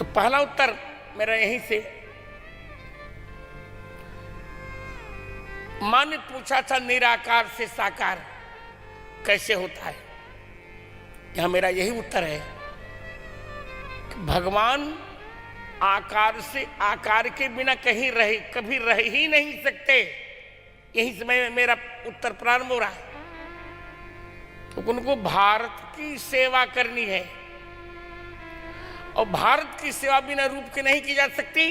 तो पहला उत्तर मेरा यहीं से, मां ने पूछा था निराकार से साकार कैसे होता है। यहां मेरा यही उत्तर है कि भगवान आकार से आकार के बिना कभी रह ही नहीं सकते। यहीं से मेरा उत्तर प्रारंभ हो रहा है। तो उनको भारत की सेवा करनी है और भारत की सेवा बिना रूप के नहीं की जा सकती।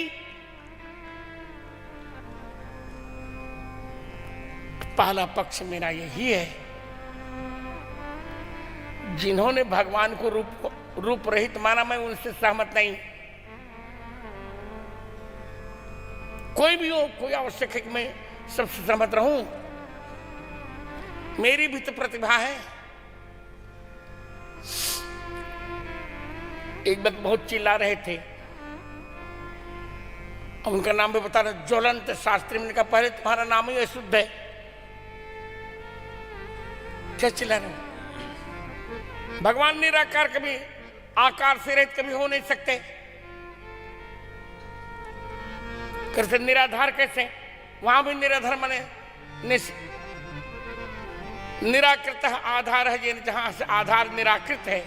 पहला पक्ष मेरा यही है, जिन्होंने भगवान को रूप रहित माना, मैं उनसे सहमत नहीं। कोई भी हो, कोई आवश्यक है कि मैं सबसे सहमत रहूं। मेरी भी तो प्रतिभा है। एक वक्त बहुत चिल्ला रहे थे, उनका नाम भी बता रहे, ज्वलंत शास्त्री। मैंने कहा पहले तुम्हारा नाम ही अशुद्ध है, क्या चिल्ला रहे हो? भगवान निराकार कभी आकार से रहित कभी हो नहीं सकते। कैसे निराधार, कैसे वहां भी निराधार माने निराकृत आधार है, जहां से आधार निराकृत है।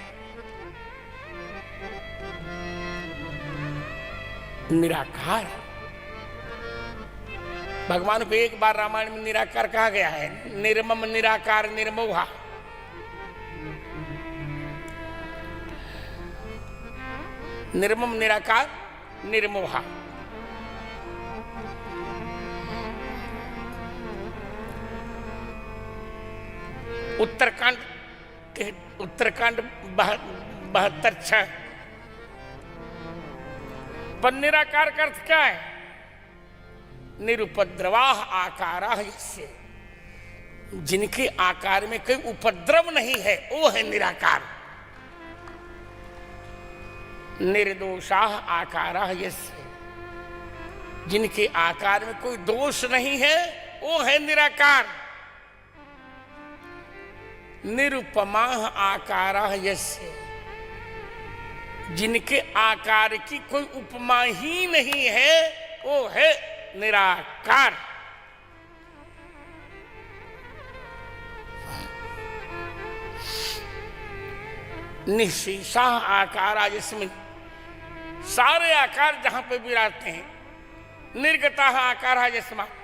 निराकार भगवान को एक बार रामायण में निराकार कहा गया है, निर्मम निराकार निर्मोहा। निर्मम निराकार निर्मोहा। उत्तरकांड 72:6। पर निराकार का अर्थ क्या है? निरुपद्रवाह आकाराः यस्य, जिनके आकार में कोई उपद्रव नहीं है वो है निराकार। निर्दोषाः आकाराः यस्य, जिनके आकार में कोई दोष नहीं है वो है निराकार। निरुपमाः आकाराः यस्य, जिनके आकार की कोई उपमा ही नहीं है वो है निराकार। निःशेषाः आकाराः, जिसमें सारे आकार जहां पे विराजते हैं। निर्गताः आकाराः यस्मात्,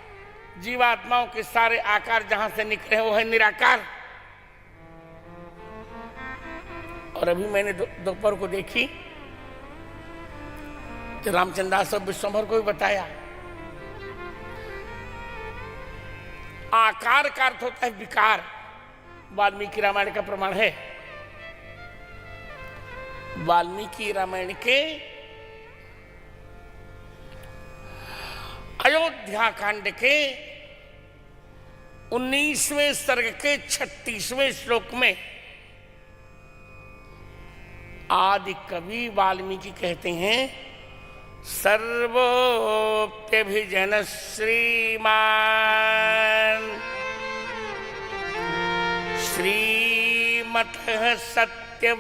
जीवात्माओं के सारे आकार जहां से निकले हैं वो है निराकार। और अभी मैंने दोपहर को देखी तो रामचंद्र दास और विश्वंभर को भी बताया, आकार का अर्थ होता है विकार। वाल्मीकि रामायण का प्रमाण है। वाल्मीकि रामायण के अयोध्या कांड के 19वें सर्ग के 36वें श्लोक में आदि कवि वाल्मीकि कहते हैं, सर्वोप्यभिजन श्रीमान श्रीमतः सत्यवादिनः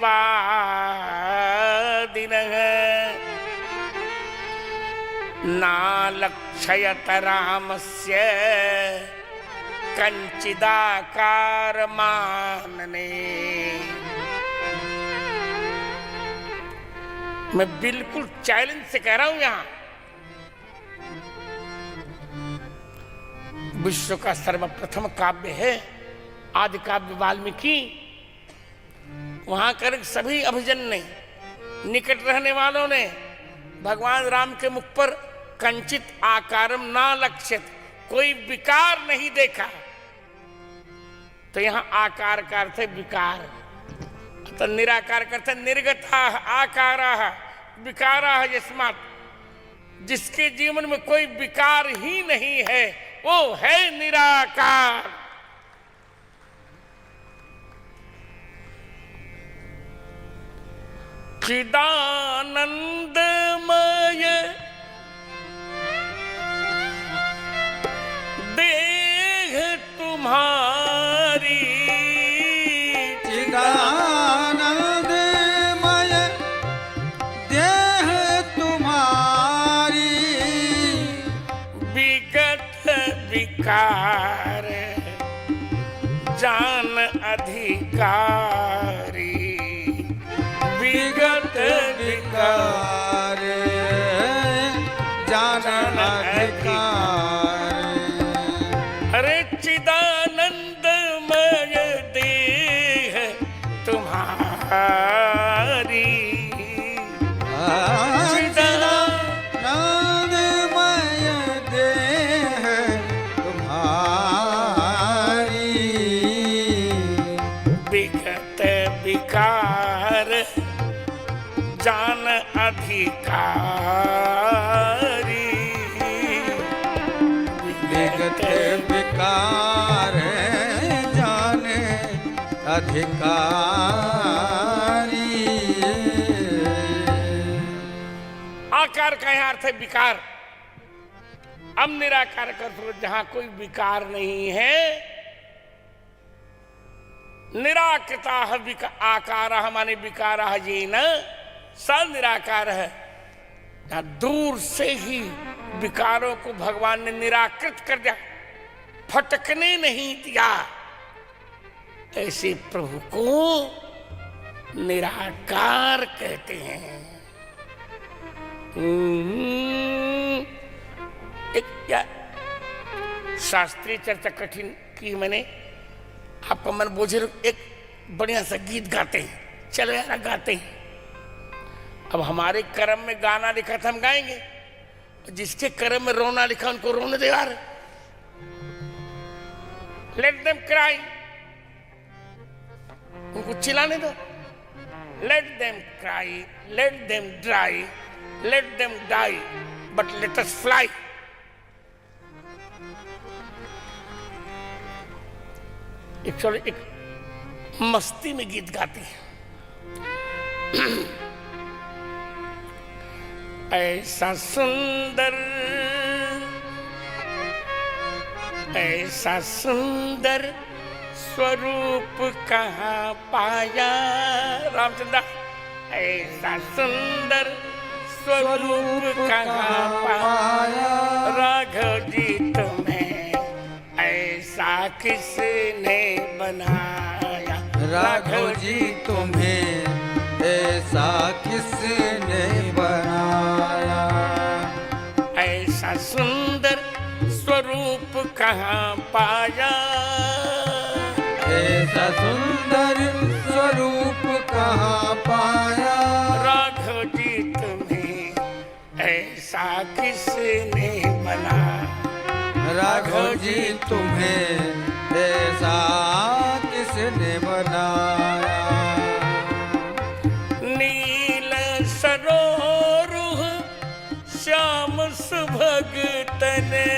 नालक्षयत रामस्य कंचिदाकारमानने। मैं बिल्कुल चैलेंज से कह रहा हूं, यहां विश्व का सर्वप्रथम काव्य है आदि काव्य वाल्मीकि। वहां कर सभी अभिजन ने, निकट रहने वालों ने भगवान राम के मुख पर कंचित आकारम ना लक्षित, कोई विकार नहीं देखा। तो यहां आकार का अर्थ है विकार। तो निराकार करते निर्गताः आकाराः विकाराः यस्मात्, जिसके जीवन में कोई विकार ही नहीं है वो है निराकार। चिदानंदमय देह तुम्हारी, चिदानंदमय देह बिकार जान अधिकारी विगत विकार जान अधिकारी। अरे चिदानंदमय देह तुम्हारी चिदानंदमय देह तुम्हारी विगत विकार जान अधिकारी विगत विकार जाने अधिकारी। आकार का यहाँ अर्थ है विकार। अब निराकार का अर्थ जहां कोई विकार नहीं है। निराकृता आकार माने विकार ये न स निराकार है। जहां दूर से ही विकारों को भगवान ने निराकृत कर दिया, फटकने नहीं दिया, ऐसे प्रभु को निराकार कहते हैं। एक क्या शास्त्रीय चर्चा कठिन की मैंने, आपका मन बोझे, एक बढ़िया सा गीत गाते हैं, चलो यार गाते हैं। अब हमारे कर्म में गाना लिखा था, हम गाएंगे। जिसके कर्म में रोना लिखा उनको रोने दे यार। लेट देम क्राई, उनको चिल्लाने दो। Let them cry, let them dry, let them die, but let us fly. एक मस्ती में गीत गाते हैं। ऐसा सुंदर स्वरूप कहाँ पाया रामचंद्र। ऐसा सुंदर स्वरूप कहाँ पाया राघव जी तुम्हें, ऐसा किसने बनाया राघव जी तुम्हें, ऐसा किसने बनाया। ऐसा सुंदर स्वरूप कहाँ पाया, ऐसा सुंदर स्वरूप कहाँ पाया राघव जी तुम्हें, ऐसा किसने बनाया राघव जी तुम्हें, ऐसा किसने बनाया। नील सरोरुह श्याम सुभग तने,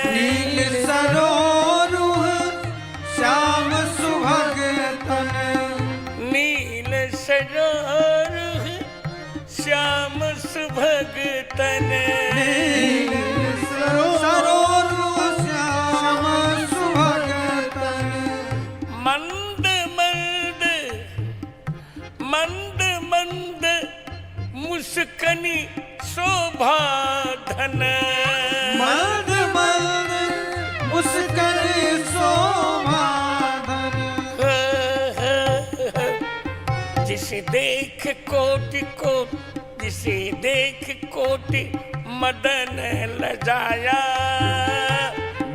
नील सरोरुह श्याम सुभग तने, नील सरोरुह श्याम सुभग तने, सरोरुह श्याम सुभग तने। मंद मंद मंद मंद मुस्कनी शोभा धन, मंद मंद मुस्कनी शोभा धन। जिसे देख कोटि कोटि, जिसे देख कोटि मदन लजाया,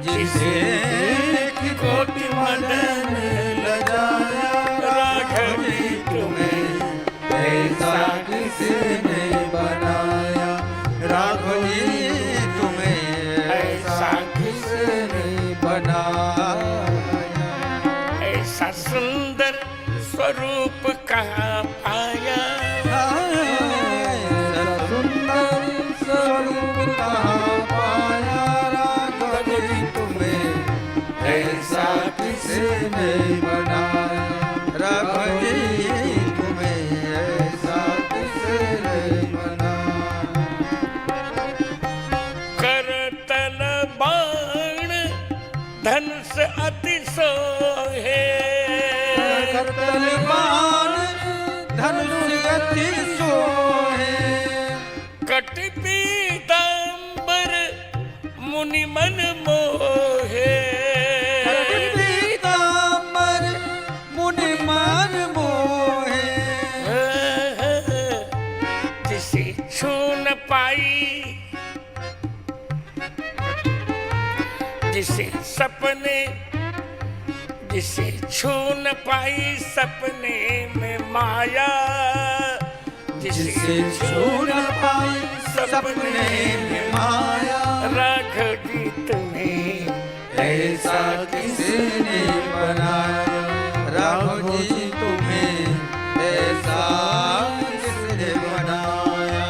जिसे देख कोटि मदन लजाया। राघव जी तुम्हें, ऐसा किसने बनाया राघव जी तुम्हें, ऐसा किसने बनाया। ऐसा सुंदर स्वरूप कहाँ पाया, सुंदर स्वरूप कहाँ पाया राघव जी तुम्हें, ऐसा किसने बनाया राघव जी तुम्हें, ऐसा किसने बनाया। करतल बाण धनुष अति सोहे, करतल बाण धनुष अति सोहे। कट पीतांबर मुनि मन मोहे, जिसे छू न पाई, जिसे सपने, जिसे छू न पाई सपने में माया, जिसे छू न पाई सपने में माया। राघव जी तुम्हें ऐसा किसने बनाया, राघव जी तुम्हें ऐसा किसने बनाया।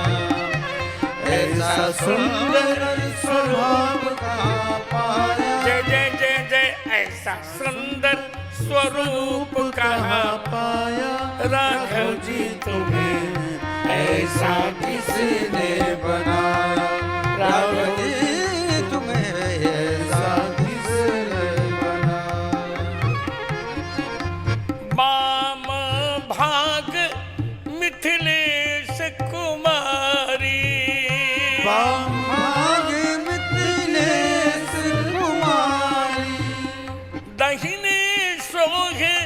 ऐसा सुंदर स्वभाव कहाँ पाया, जय जय जय जय, ऐसा सुंदर स्वरूप कहाँ पाया। राघव जी तुम्हें ऐसा किसने बनाया, राघव जी तुम्हें ऐसा किसने बनाया। वाम भाग मिथिलेश कुमारी, वाम भाग मिथिलेश कुमारी। दहिने सोहे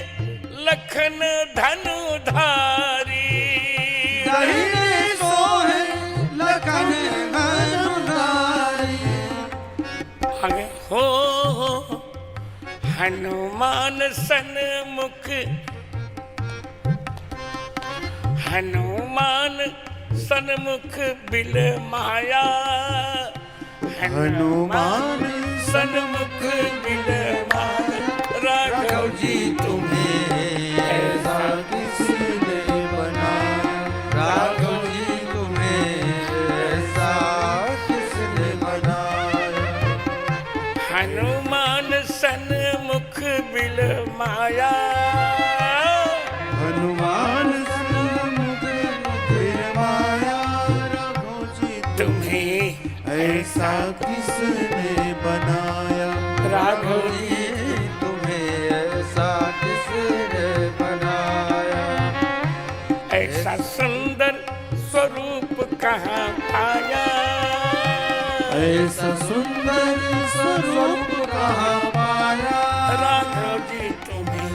लखन धनुधारी, दाहिने सोहे लखन धनुधारी। आगे हो हनुमान सन्मुख, हनुमान सन्मुख बिल माया, हनुमान सन्मुख बिल माया। राघव जी तुम्हें ऐसा किसने बनाया, राघव जी तुम्हें ऐसा किसने बनाया। हनुमान सन्मुख बिल माया, हनुमान सन्मुख बिल माया। राघव जी तुम्हें ऐसा किसने बनाया, राघव जी तुम्हें ऐसा किसने बनाया। ऐसा सुंदर स्वरूप कहाँ पाया, ऐसा सुंदर स्वरूप कहाँ पाया। राघव जी तुम्हें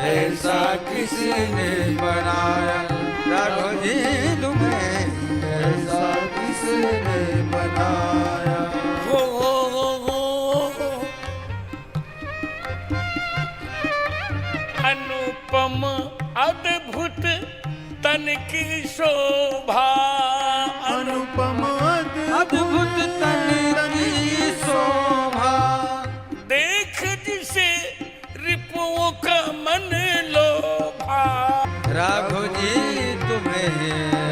ऐसा किसने बनाया, राघव जी तुम्हें ऐसा किसने बनाया। हो अनुपम अद्भुत तन की शोभा, अनुपम अद्भुत तन की शोभा। देख जिसे रिपुओं का मन लोभा। राघव जी तुम्हें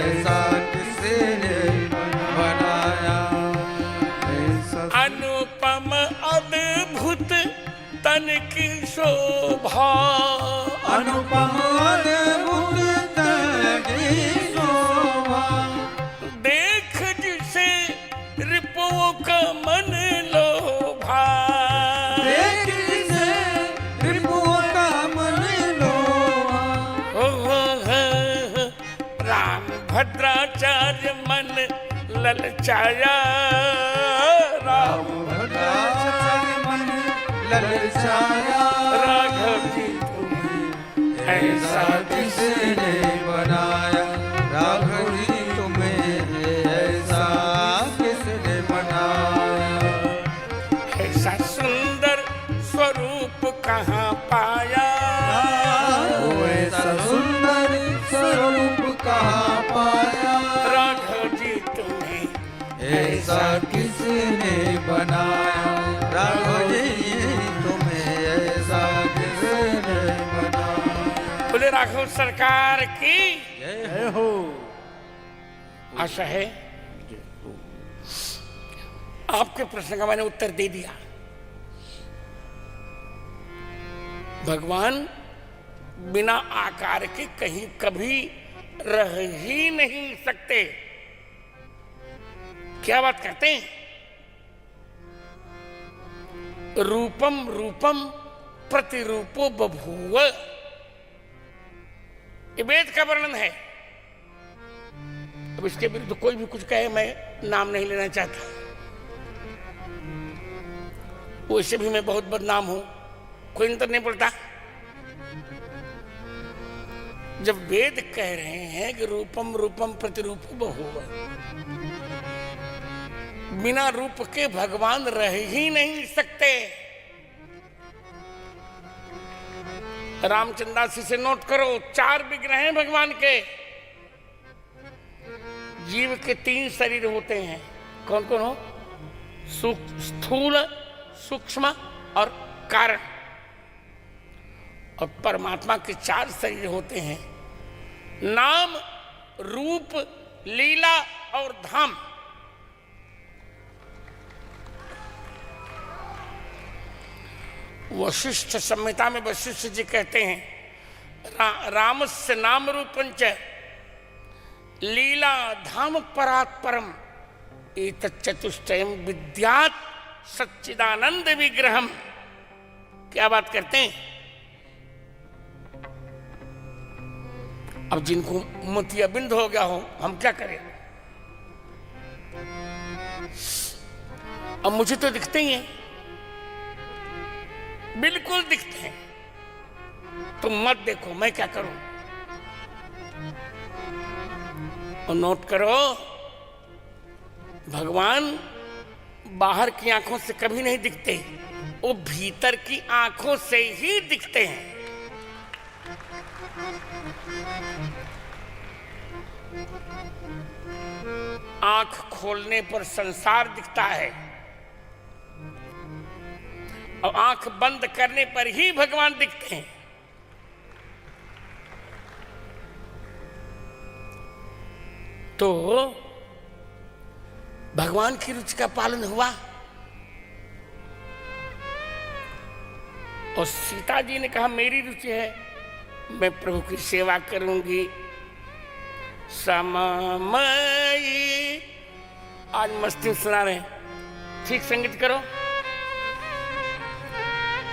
ऐसा किसने बनाया, ऐसा अनुपम अद्भुत तन की शोभा, अनुपम अद्भुत तन की शोभा। देख जिसे रिपुओं का मन लोभा। देख जिसे रिपुओं का मन लोभा। राम भद्राचार्य मन ललचाया, राम भद्राचार्य मन ललचाया। राघव जी तुम्हें ऐसा किसने बनाया, राघव जी तुम्हें ऐसा किसने बनाया। ऐसा सुंदर स्वरूप कहाँ पाया, वो ऐसा सुंदर स्वरूप कहाँ पाया। राघव जी तुम्हें ऐसा किसने बनाया, राघव जी तुम्हें ऐसा किसने बनाया। बोले राघव सरकार की जय हो। आशा है आपके प्रश्न का मैंने उत्तर दे दिया। भगवान बिना आकार के कहीं कभी रह ही नहीं सकते। क्या बात करते हैं? रूपम रूपम प्रतिरूपो बभूव, ये वेद का वर्णन है। अब इसके विरुद्ध कोई भी कुछ कहे, मैं नाम नहीं लेना चाहता। वैसे भी मैं बहुत बदनाम हूं, कोई अंतर नहीं पड़ता। जब वेद कह रहे हैं कि रूपम रूपम प्रतिरूप बहु, बिना रूप के भगवान रह ही नहीं सकते। रामचंद्रासी से नोट करो, 4 विग्रह हैं भगवान के। जीव के 3 शरीर होते हैं, कौन कौन हो? स्थूल, सूक्ष्म और कारण। और परमात्मा के 4 शरीर होते हैं, नाम, रूप, लीला और धाम। वशिष्ठ संहिता में वशिष्ठ जी कहते हैं रामस्य नाम रूपंच लीला धाम परात्परम एतच्चतुष्टयम् विद्यात् सच्चिदानंद विग्रहम। क्या बात करते हैं? अब जिनको मोतियाबिंद हो गया हो, हम क्या करें? अब मुझे तो दिखते ही हैं, बिल्कुल दिखते हैं। तुम मत देखो, मैं क्या करूं? और नोट करो, भगवान बाहर की आंखों से कभी नहीं दिखते, वो भीतर की आंखों से ही दिखते हैं। आंख खोलने पर संसार दिखता है और आंख बंद करने पर ही भगवान दिखते हैं। तो भगवान की रुचि का पालन हुआ। और सीता जी ने कहा मेरी रुचि है, मैं प्रभु की सेवा करूंगी। सममयी, आज मस्ती सुना रहे हैं, ठीक संगीत करो।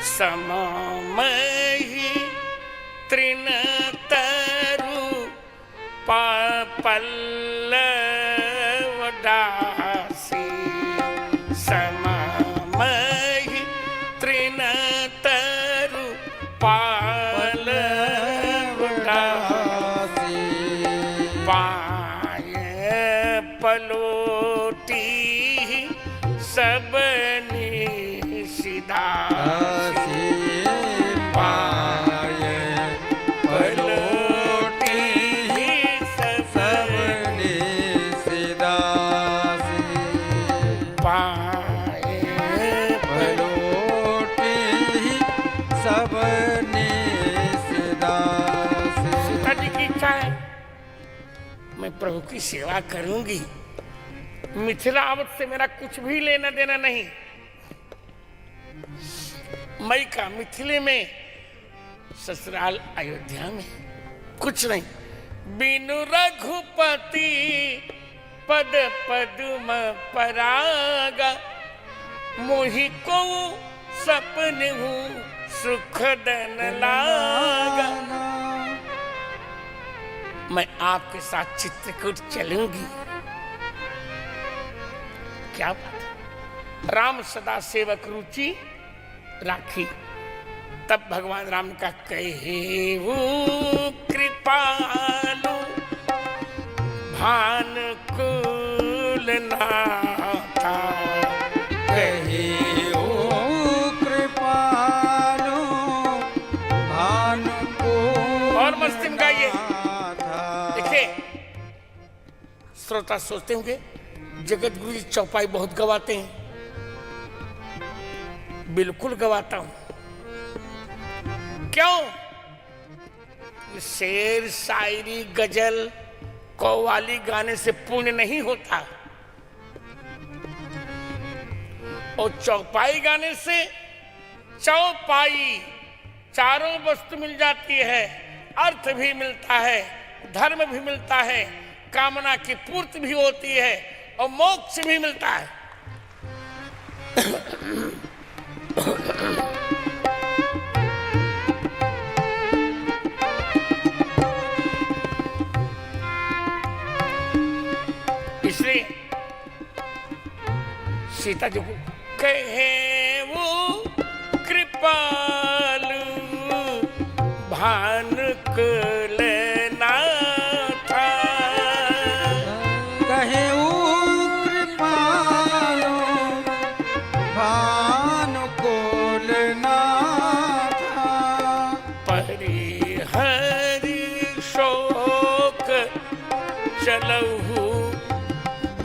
सममयी तृणतरु पल्लवदासी, सममयी तृणतरु पल्लवदासी, पाय पलोटी सबनी सीधा, प्रभु की सेवा करूंगी। मिथिलावत से मेरा कुछ भी लेना देना नहीं। मई का मिथिले में, ससुराल अयोध्या में, कुछ नहीं। बिनु रघुपति पद पद्म परागा, मोहि को सपन हूँ सुख दन लागा। मैं आपके साथ चित्रकूट चलूंगी। क्या बात! राम सदा सेवक रुचि राखी। तब भगवान राम का कहेऊ कृपालु भानुकुल नाथा, कहेऊ कृपालु भानुकुल। और मस्ती में गाइए। श्रोता सोचते होंगे जगत गुरु जी चौपाई बहुत गवाते हैं। बिल्कुल गवाता हूं। क्यों? शेर, शायरी, गजल, कव्वाली गाने से पुण्य नहीं होता, और चौपाई गाने से चौपाई चारों वस्तु मिल जाती है, अर्थ भी मिलता है, धर्म भी मिलता है, कामना की पूर्ति भी होती है और मोक्ष भी मिलता है। इसलिए सीता जी को कहे वो कृपालु भानुकुल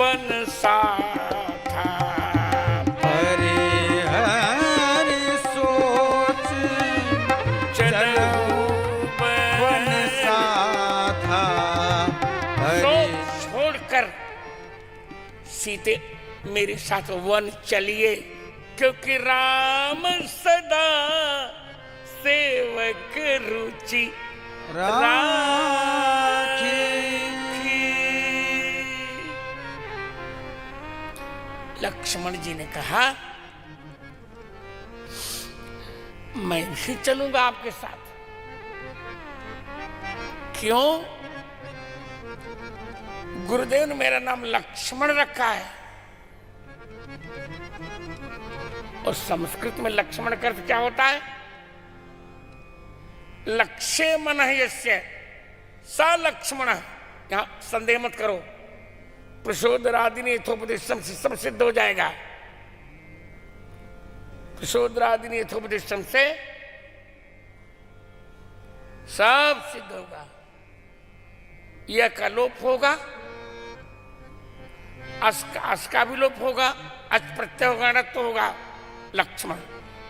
बन सा था। हरि हरि सोच चलहु वन सा था। सोच छोड़कर सीते मेरे साथ वन चलिए, क्योंकि राम सदा सेवक रुचि राखी। लक्ष्मण जी ने कहा मैं भी चलूंगा आपके साथ। क्यों? गुरुदेव ने मेरा नाम लक्ष्मण रखा है, और संस्कृत में लक्ष्मण का अर्थ क्या होता है? लक्ष्य मन यस्य स लक्ष्मण। यहां संदेह मत करो, प्रचोदनादि यथोपदेशम से सब सिद्ध हो जाएगा। प्रचोदनादि यथोपदेशम से सब सिद्ध होगा। यह का लोप होगा, अस का भी लोप होगा, अच प्रत्यय होगा, णत्व होगा। लक्ष्मण,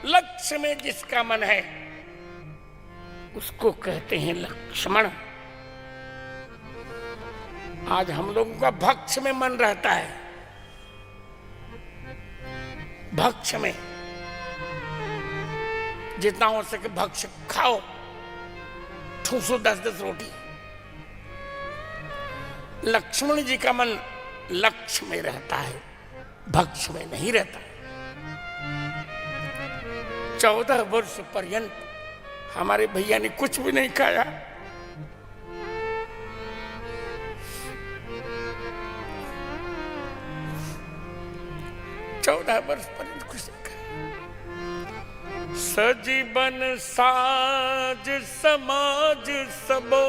लक्ष्य में जिसका मन है उसको कहते हैं लक्ष्मण। आज हम लोगों का भक्ष में मन रहता है, भक्ष में। जितना हो सके भक्ष खाओ, ठूसो 10-10 रोटी। लक्ष्मण जी का मन लक्ष्य में रहता है, भक्ष में नहीं रहता। 14 वर्ष पर्यंत हमारे भैया ने कुछ भी नहीं खाया। चौदह वर्ष पर्यंत कुछ नहीं खाया। सजीवन साज समाज सबो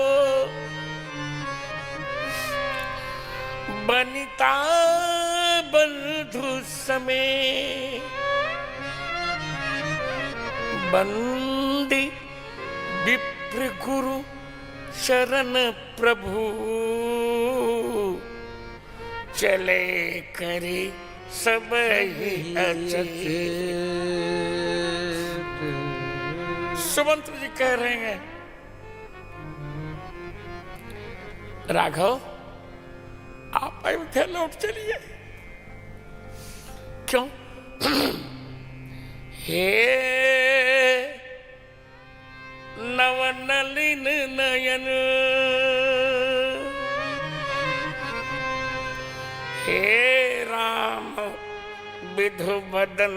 बनिता बंधु समे बंदी विप्र गुरु शरण प्रभु चले करे सब ही अचेत। सुमंत्र जी कह रहे हैं राघव आप अयोध्या लौट चलिए। क्यों? हे नवनलिन नयन, हे राम विधु बदन,